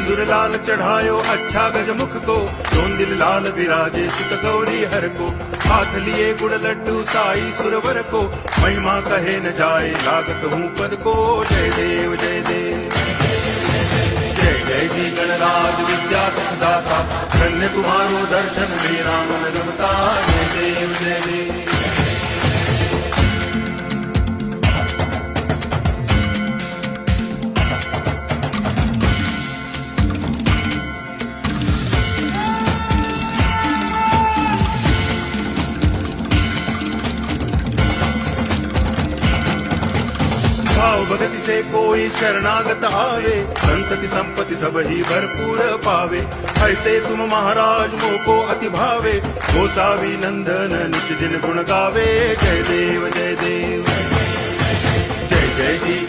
सिंदूर लाल चढ़ायो अच्छा गजमुख को, दोन दिल लाल विराजे सुत गौरी हर को। हाथ लिए गुड़ लड्डू साई सुरवर को, महिमा कहे न जाए लागत हूँ पद को। जय देव जय देव जय जय जी गणराज विद्या सुखदाता, धन्य तुम्हारो दर्शन मेरा मन रमता। जय देव जय देव भाव भगति से कोई शरणागत आवे, संतति संपत्ति सब ही भरपूर पावे। ऐसे तुम महाराज मोको अति भावे, गोसावी नंदन नित दिन गुण गावे। जय देव जय देव